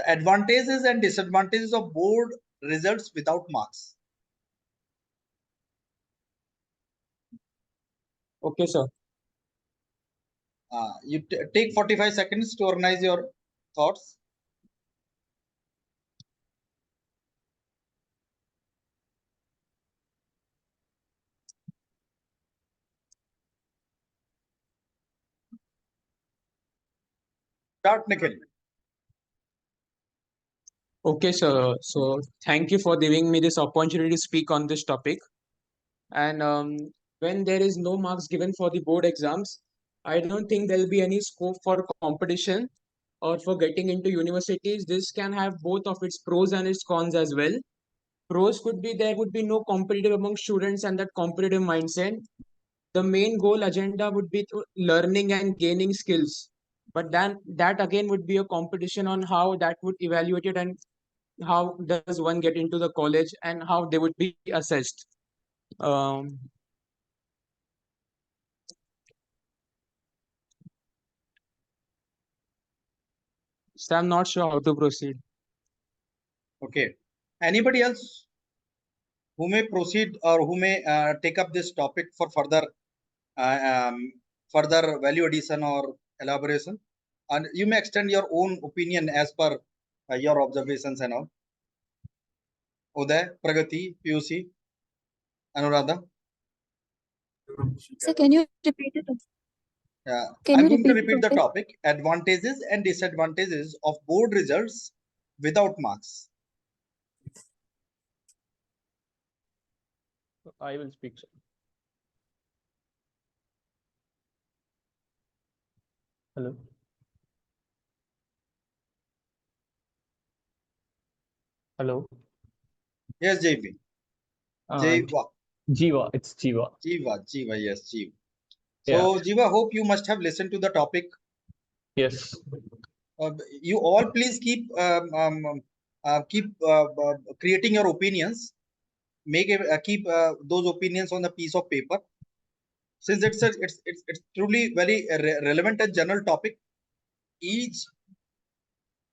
The advantages and disadvantages of board results without marks. Okay, sir. You take 45 seconds to organize your thoughts. Start, Nikhil. Okay, sir. So thank you for giving me this opportunity to speak on this topic. And when there is no marks given for the board exams, I don't think there'll be any scope for competition or for getting into universities. This can have both of its pros and its cons as well. Pros could be there would be no competitive among students and that competitive mindset. The main goal agenda would be to learning and gaining skills. But then that again would be a competition on how that would evaluate it and how does one get into the college and how they would be assessed. Um, so I'm not sure how to proceed. Okay. Anybody else who may proceed or who may take up this topic for further further value addition or elaboration, and you may extend your own opinion as per your observations and all. Uday, Pragati, PUC, Anuradha. So can you repeat it? I'm going to repeat the topic: advantages and disadvantages of board results without marks. I will speak, sir. Hello. Hello. Yes, JP. Jiva. It's Jiva. Jiva. Yes, Jiva. So, yeah. Jiva, hope you must have listened to the topic. Yes. You all please keep creating your opinions. Keep those opinions on a piece of paper. Since it's truly very relevant and general topic, each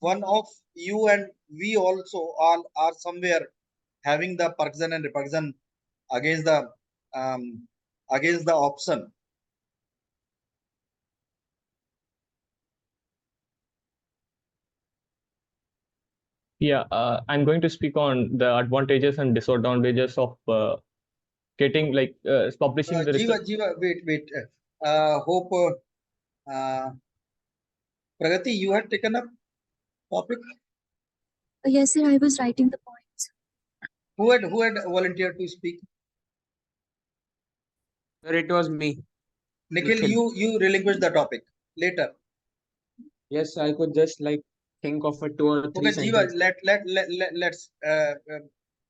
one of you and we also all are somewhere having the person and repulsion against the option. Yeah, I'm going to speak on the advantages and disadvantages of getting like publishing the Jiva, wait. Hope Pragati, you had taken up topic. Yes, sir. I was writing the points. Who had volunteered to speak? Sir, it was me. Nikhil, you relinquish the topic later. Yes, I could just like think of a 2 or 3 sentences. Jiva,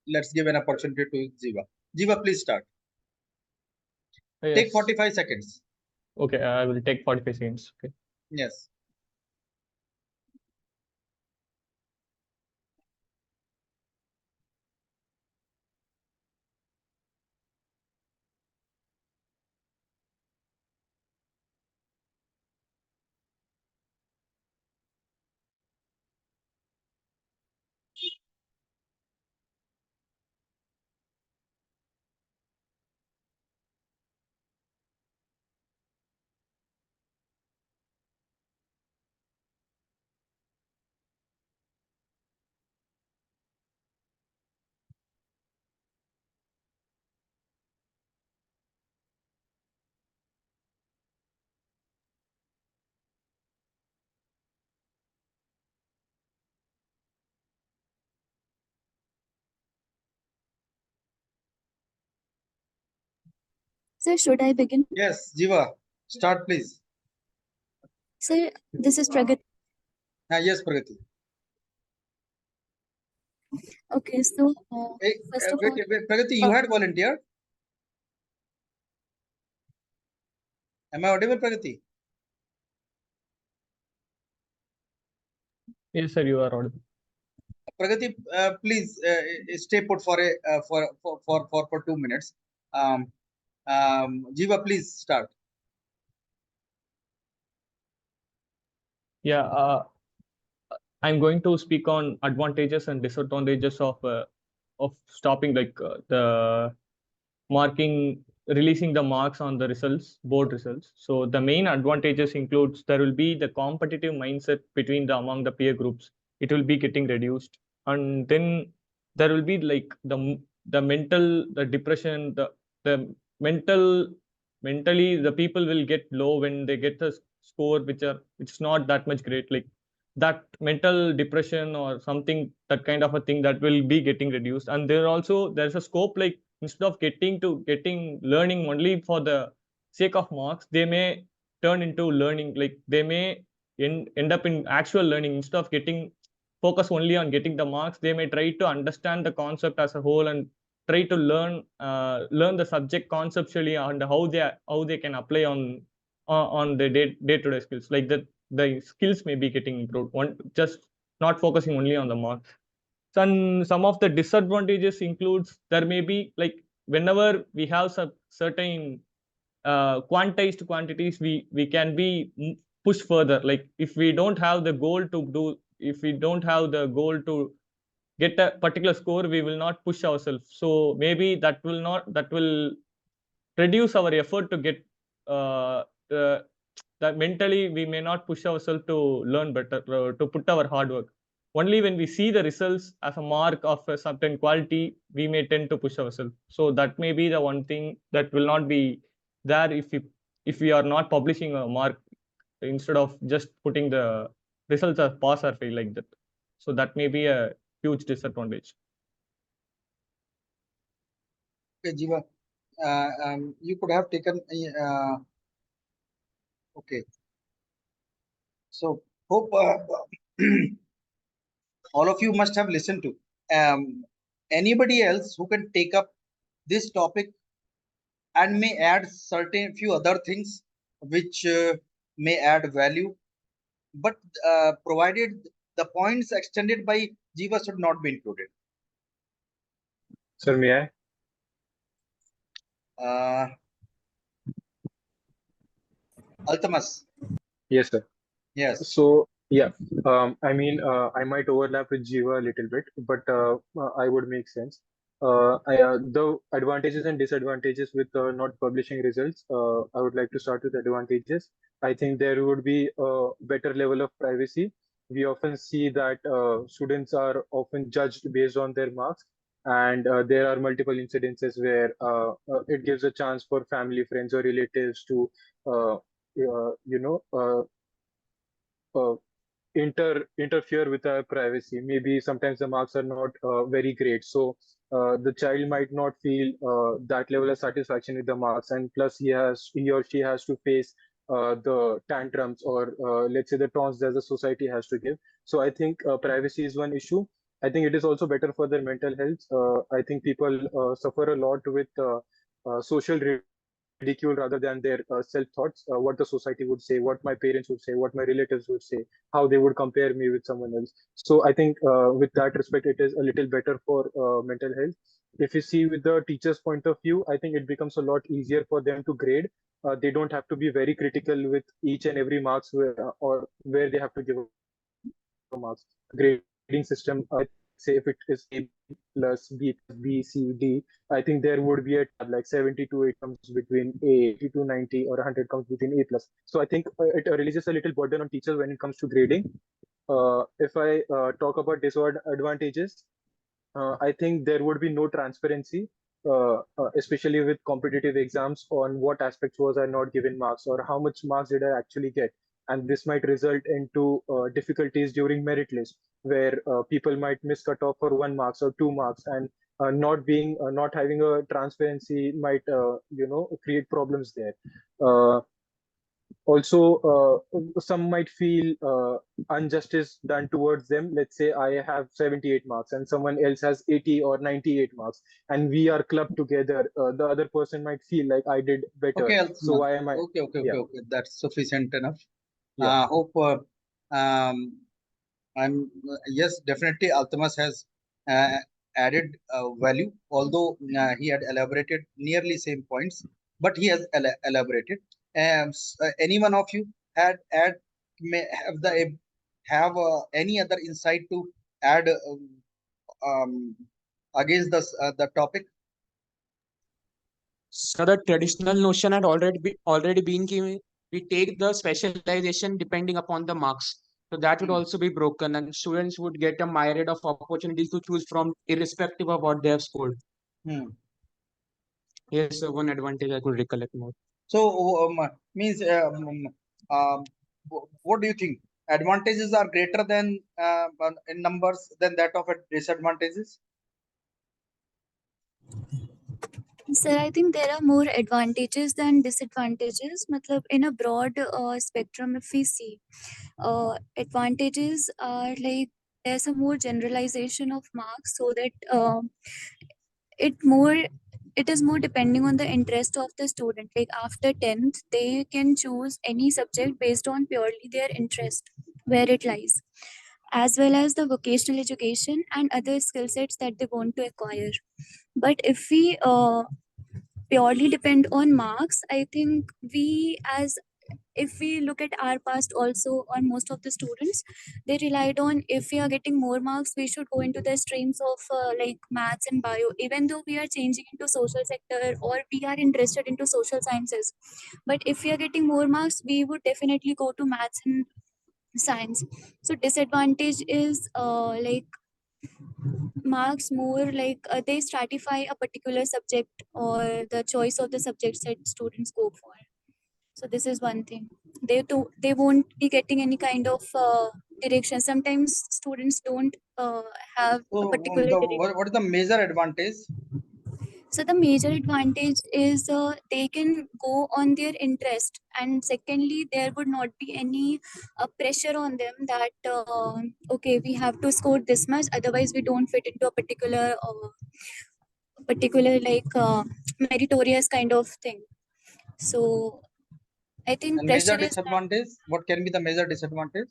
let's give an opportunity to Jiva. Jiva, please start. Yes. Take 45 seconds. Okay, I will take 45 seconds. Okay. Yes. Sir, should I begin? Yes, Jiva, start please. Sir, this is Pragati. Yes, Pragati. Okay, so first of all, Pragati, you had volunteered. Am I audible, Pragati? Yes, sir, you are audible. Pragati, please stay put for 2 minutes. Jiva, please start. Yeah, I'm going to speak on advantages and disadvantages of stopping the marking, releasing the marks on the results, board results. So the main advantages includes there will be the competitive mindset between among the peer groups. It will be getting reduced, and then there will be like the mental, the depression, the mentally the people will get low when they get a score which is not that much great, like that mental depression or something, that kind of a thing, that will be getting reduced. And there's a scope, like instead of getting learning only for the sake of marks, they may turn into learning, like they may end up in actual learning. Instead of getting focus only on getting the marks, they may try to understand the concept as a whole and try to learn the subject conceptually and how they can apply on the day-to-day skills, like that the skills may be getting improved, one just not focusing only on the marks. Some of the disadvantages includes there may be like whenever we have certain quantized quantities, we can be pushed further. Like if we don't have the goal to do, if we don't have the goal to get a particular score, we will not push ourselves. So maybe that will reduce our effort to get that mentally we may not push ourselves to learn better, to put our hard work. Only when we see the results as a mark of a certain quality, we may tend to push ourselves. So that may be the one thing that will not be there if we are not publishing a mark instead of just putting the results as pass or fail, like that. So that may be a huge disadvantage. Okay, Jiva, you could have taken. Okay, so hope all of you must have listened to. Anybody else who can take up this topic and may add certain few other things which may add value, but provided the points extended by Jiva should not be included. Sir, may I? Altamas. Yes, sir. Yes. So, yeah, I mean, I might overlap with Jiva a little bit, but I would make sense. The advantages and disadvantages with not publishing results, I would like to start with advantages. I think there would be a better level of privacy. We often see that students are often judged based on their marks, and there are multiple incidences where it gives a chance for family, friends, or relatives to, you know, interfere with our privacy. Maybe sometimes the marks are not very great, so the child might not feel that level of satisfaction with the marks, and plus he or she has to face the tantrums, or let's say the taunts that the society has to give. So I think privacy is one issue. I think it is also better for their mental health. I think people suffer a lot with social ridicule rather than their self thoughts, what the society would say, what my parents would say, what my relatives would say, how they would compare me with someone else. So I think with that respect, it is a little better for mental health. If you see with the teacher's point of view, I think it becomes a lot easier for them to grade. They don't have to be very critical with each and every marks or where they have to give marks. Grading system, let's say if it is A plus B plus B, C, D, I think there would be a tab like 70 to 8 comes between A, 80 to 90, or 100 comes between A plus. So I think it releases a little burden on teachers when it comes to grading. If I talk about disadvantages, I think there would be no transparency, especially with competitive exams, on what aspects was I not given marks or how much marks did I actually get. And this might result into difficulties during merit list, where people might miss cut off for 1 marks or 2 marks, and not having a transparency might create problems there. Also, some might feel injustice done towards them. Let's say I have 78 marks and someone else has 80 or 98 marks, and we are clubbed together. The other person might feel like I did better. Okay, So why am I? Okay. That's sufficient enough. Yeah. Hope I'm yes, definitely Altamas has added value, although he had elaborated nearly same points, but he has elaborated. Any one of you may have the have any other insight to add against the topic? So the traditional notion had already been given. We take the specialization depending upon the marks. So that would also be broken, and students would get a myriad of opportunities to choose from, irrespective of what they have scored. Hmm. Yes, so one advantage I could recollect more. So means what do you think? Advantages are greater than in numbers than that of disadvantages. Sir, I think there are more advantages than disadvantages. Matlab, in a broad spectrum, if we see, advantages are like there's a more generalization of marks, so that it more it is more depending on the interest of the student. Like after 10th, they can choose any subject based on purely their interest, where it lies, as well as the vocational education and other skill sets that they want to acquire. But if we purely depend on marks, I think we as if we look at our past also, on most of the students, they relied on, if we are getting more marks, we should go into the streams of like maths and bio, even though we are changing into social sector or we are interested into social sciences. But if we are getting more marks, we would definitely go to maths and science. So disadvantage is like marks more like they stratify a particular subject or the choice of the subjects that students go for. So this is one thing. They won't be getting any kind of direction. Sometimes students don't have a So particular direction. what is the major advantage? So the major advantage is they can go on their interest, and secondly, there would not be any pressure on them that okay, we have to score this much, otherwise we don't fit into a particular like meritorious kind of thing. So I think And major pressure is disadvantage? What can be the major disadvantage?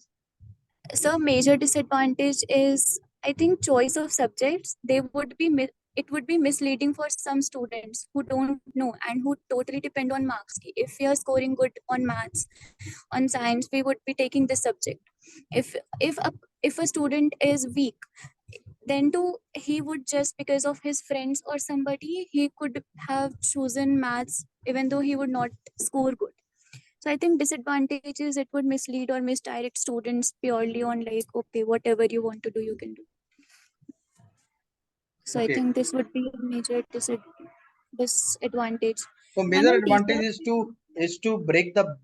so major disadvantage is, I think, choice of subjects. They would be it would be misleading for some students who don't know and who totally depend on marks. If we are scoring good on maths, on science, we would be taking this subject. If a student is weak, then too he would, just because of his friends or somebody, he could have chosen maths even though he would not score good. So I think disadvantage is it would mislead or misdirect students purely on like, okay, whatever you want to do, you can do. So I Okay. think this would be a major disadvantage. So And major then advantage teacher, is to break the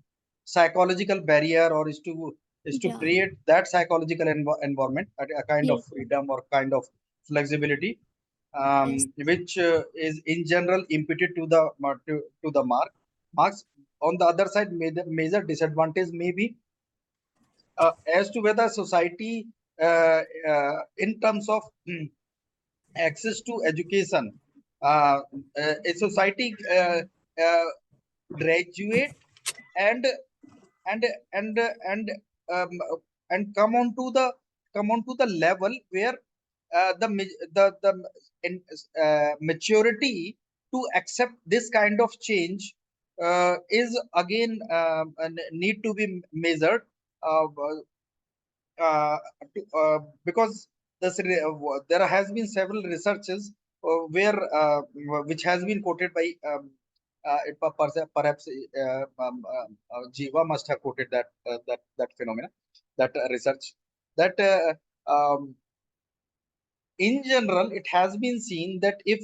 psychological barrier, or is to yeah, create that psychological environment, a kind of yes, freedom or kind of flexibility, yes, which is in general imputed to the to the marks. On the other side, major disadvantage may be as to whether society in terms of access to education, uh, a society uh, graduate and and and and um, and come on to the level where the maturity to accept this kind of change is again need to be measured, uh, uh, because there has been several researches where which has been quoted by perhaps Jiva must have quoted that phenomena, that research, that in general it has been seen that if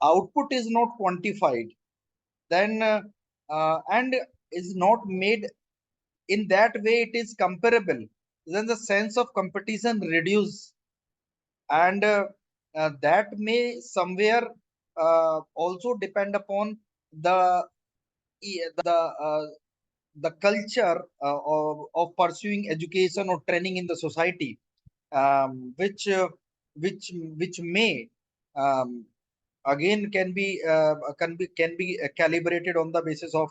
output is not quantified, then and is not made in that way it is comparable, then the sense of competition reduce, and that may somewhere also depend upon the uh, the culture of pursuing education or training in the society, which which may um, again can be calibrated on the basis of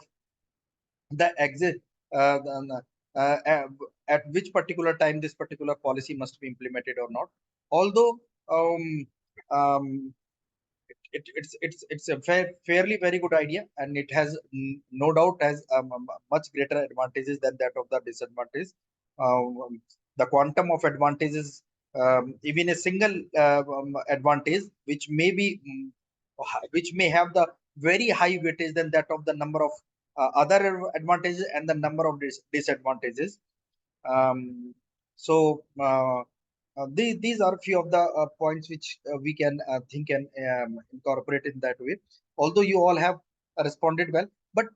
the exit at which particular time this particular policy must be implemented or not. Although um, um, it's a fairly very good idea, and it has no doubt has much greater advantages than that of the disadvantage. the quantum of advantages, even a single advantage, which may be which may have the very high weightage than that of the number of other advantages and the number of disadvantages. These are few of the points which we can think and incorporate in that way. Although you all have responded well, but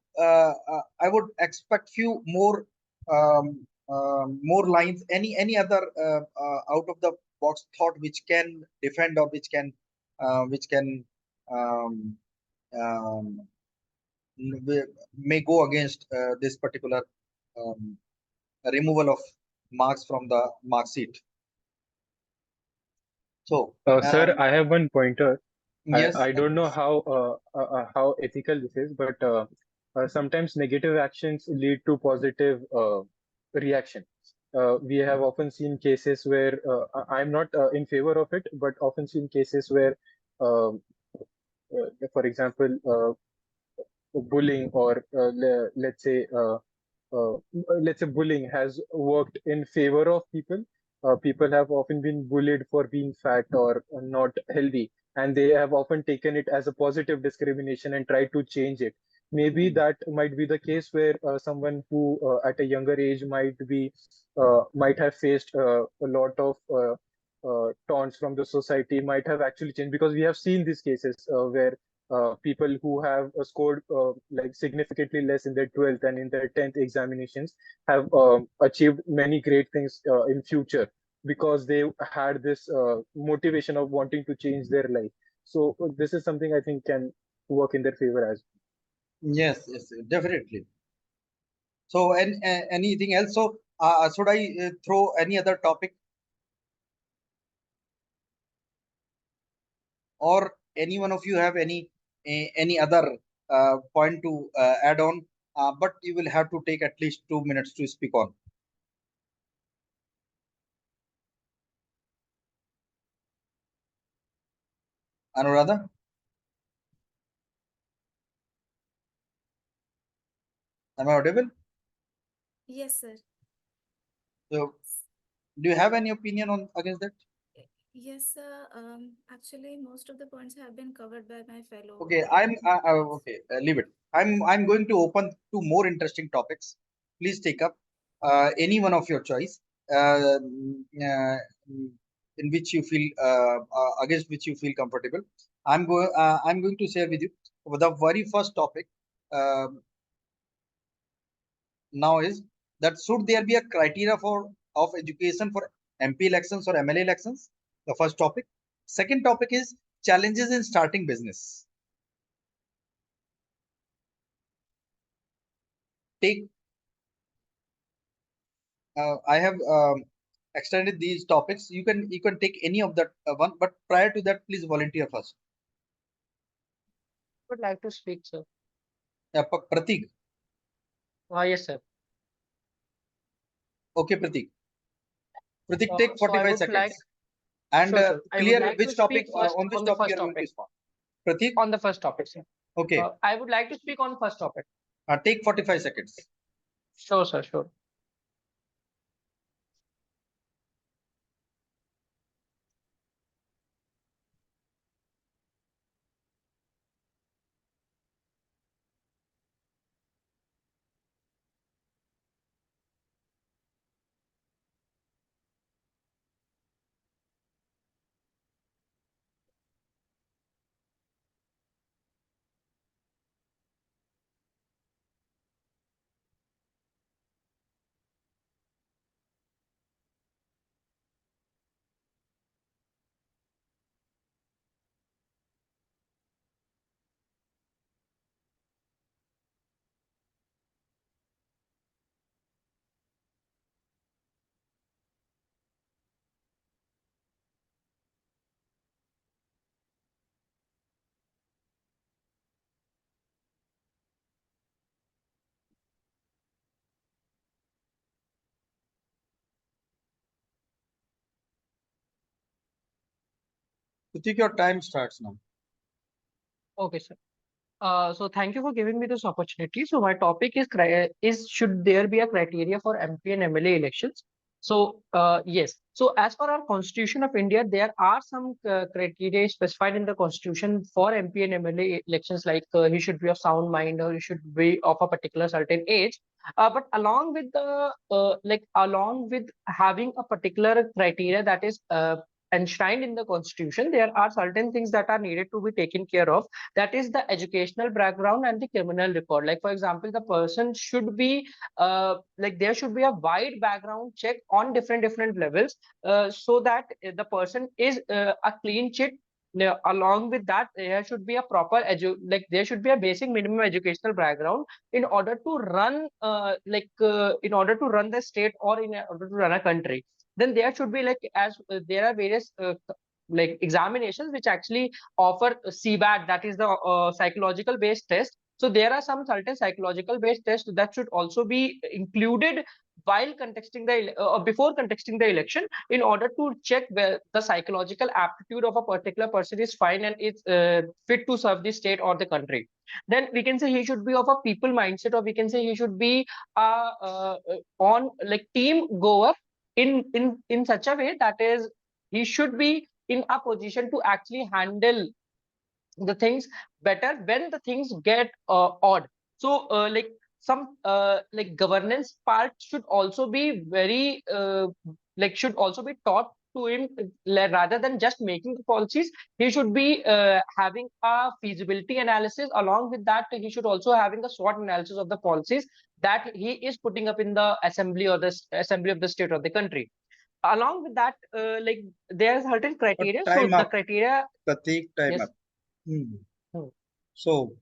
I would expect few more lines. Any other out of the box thought which can defend or which can um, um, may go against this particular um, removal of marks from the mark sheet. So, Sir, I have one pointer. yes, I don't know how ethical this is, but sometimes negative actions lead to positive reaction. We have often seen cases where I'm not in favor of it, but often seen cases where, um for example, bullying or let's say bullying has worked in favor of people. People have often been bullied for being fat or not healthy, and they have often taken it as a positive discrimination and tried to change it. Maybe that might be the case where someone who at a younger age might have faced a lot of taunts from the society might have actually changed, because we have seen these cases where people who have scored like significantly less in their 12th and in their 10th examinations have achieved many great things in future, because they had this motivation of wanting to change their life. So this is something I think can work in their favor as yes, definitely. So, and anything else? So, should I throw any other topic, or any one of you have any other point to add on? But you will have to take at least 2 minutes to speak on. Anuradha, am I audible? Yes, sir. So, do you have any opinion on against that? Yes, sir. Actually, most of the points have been covered by my fellow. Okay, okay. Leave it. I'm going to open two more interesting topics. Please take up any one of your choice, in which you feel against which you feel comfortable. I'm going to share with you the very first topic. Um Now is that should there be a criteria for of education for MP elections or MLA elections? The first topic. Second topic is challenges in starting business. Take I have extended these topics. You can take any of that one, but prior to that, please volunteer first. Would like to speak, sir. Pratik. Yes, sir. Okay, Pratik. Pratik, take So I 45 would like, seconds and sure, sir. I would clear like which to topic speak first on which on the topic first you are going to topic. respond. Pratik. On the first topic, sir. Okay. I would like to speak on first topic. Take 45 seconds. Sure, sir. Sure. Pratik, your time starts now. Okay, sir. So thank you for giving me this opportunity. So my topic is should there be a criteria for MP and MLA elections? So yes. So as per our Constitution of India, there are some criteria specified in the Constitution for MP and MLA elections, like he should be of sound mind or he should be of a particular certain age. But along with the along with having a particular criteria that is enshrined in the Constitution, there are certain things that are needed to be taken care of, that is the educational background and the criminal record. Like for example, the person should be there should be a wide background check on different levels, so that the person is a clean sheet. Along with that, there should be a proper there should be a basic minimum educational background in order to run in order to run the state or in order to run a country. Then there should be there are various examinations which actually offer CBAT, that is the psychological based test. So there are some certain psychological based tests that should also be included while contesting the before contesting the election, in order to check where the psychological aptitude of a particular person is fine and is fit to serve the state or the country. Then we can say he should be of a people mindset, or we can say he should be on team goer in such a way that is he should be in a position to actually handle the things better when the things get odd. So some governance part should also be very should also be taught to him, rather than just making the policies. He should be having a feasibility analysis. Along with that, he should also having a SWOT analysis of the policies that he is putting up in the assembly or the assembly of the state or the country. Along with that, there are certain criteria. So time the up, criteria. Pratik, time Yes. up. Hmm. Hmm. So,